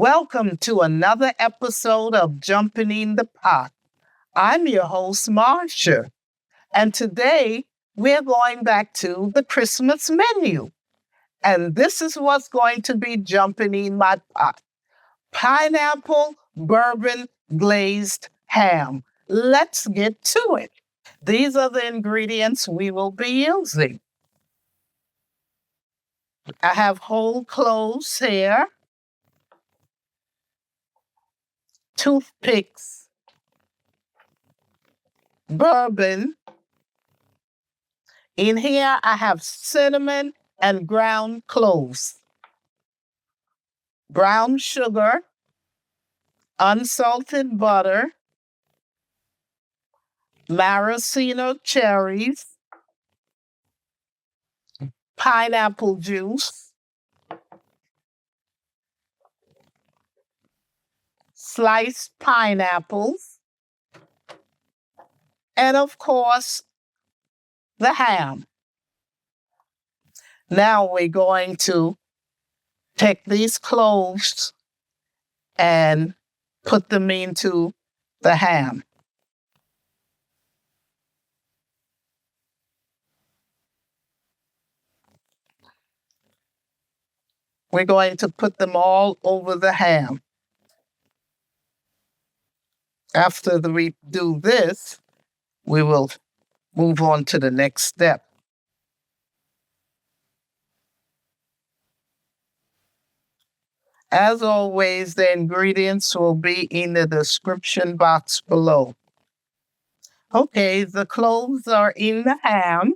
Welcome to another episode of Jumpin' in the Pot. I'm your host, Marcia, and today we're going back to the Christmas menu. And this is what's going to be jumping in my pot. Pineapple bourbon glazed ham. Let's get to it. These are the ingredients we will be using. I have whole cloves here, toothpicks, bourbon. In here, I have cinnamon and ground cloves, brown sugar, unsalted butter, maraschino cherries, pineapple juice, sliced pineapples, and of course, the ham. Now we're going to take these cloves and put them into the ham. We're going to put them all over the ham. After we do this, we will move on to the next step. As always, the ingredients will be in the description box below. Okay, the cloves are in the ham.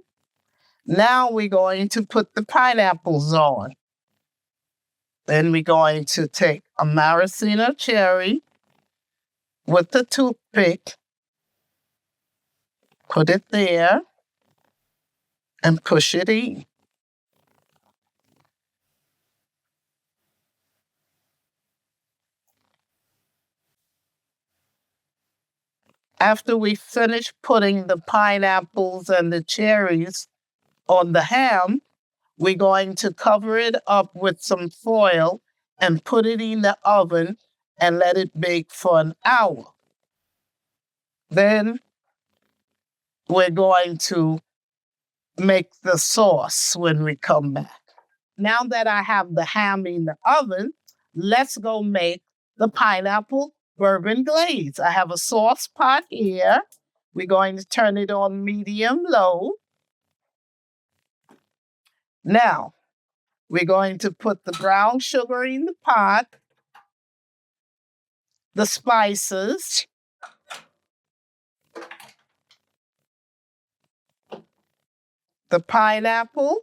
Now we're going to put the pineapples on. Then we're going to take a maraschino cherry with the toothpick, put it there, and push it in. After we finish putting the pineapples and the cherries on the ham, we're going to cover it up with some foil and put it in the oven and let it bake for an hour. Then we're going to make the sauce when we come back. Now that I have the ham in the oven, let's go make the pineapple bourbon glaze. I have a sauce pot here. We're going to turn it on medium-low. Now, we're going to put the brown sugar in the pot, the spices, the pineapple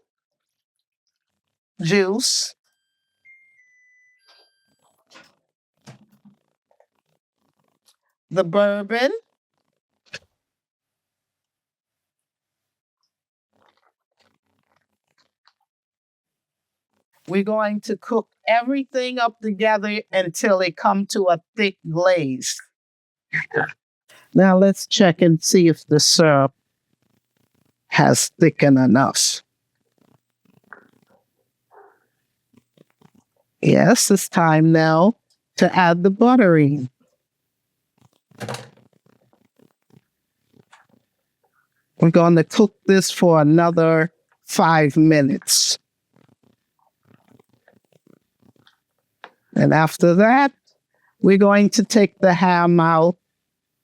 juice, the bourbon, we're going to cook everything up together until it comes to a thick glaze. Now let's check and see if the syrup has thickened enough. Yes, it's time now to add the butter in. We're going to cook this for another 5 minutes. And after that, we're going to take the ham out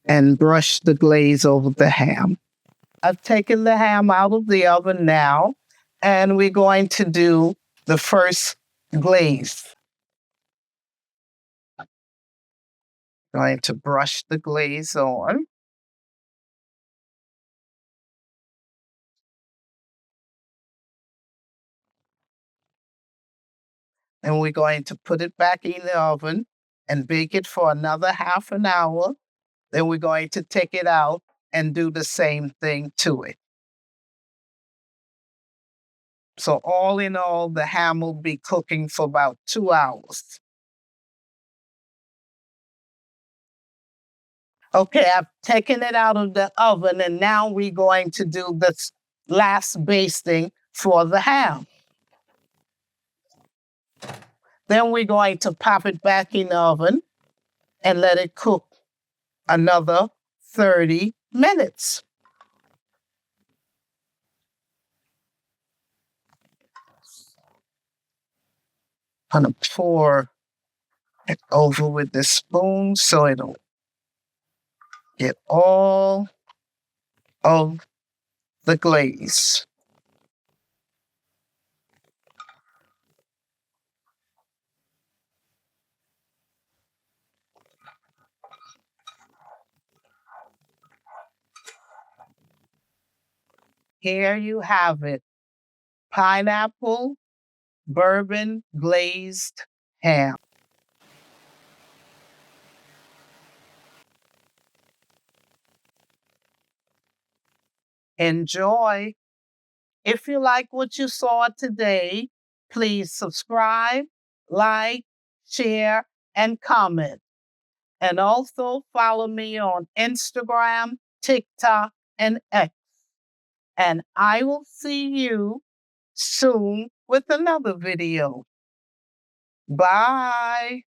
and brush the glaze over the ham. I've taken the ham out of the oven now, and we're going to do the first glaze. Going to brush the glaze on. And we're going to put it back in the oven and bake it for another half an hour. Then we're going to take it out and do the same thing to it. So all in all, the ham will be cooking for about 2 hours. Okay, I've taken it out of the oven, and now we're going to do this last basting for the ham. Then we're going to pop it back in the oven and let it cook another 30 minutes. I'm going to pour it over with the spoon so it'll get all of the glaze. Here you have it, pineapple bourbon glazed ham. Enjoy. If you like what you saw today, please subscribe, like, share, and comment. And also follow me on Instagram, TikTok, and X. And I will see you soon with another video. Bye.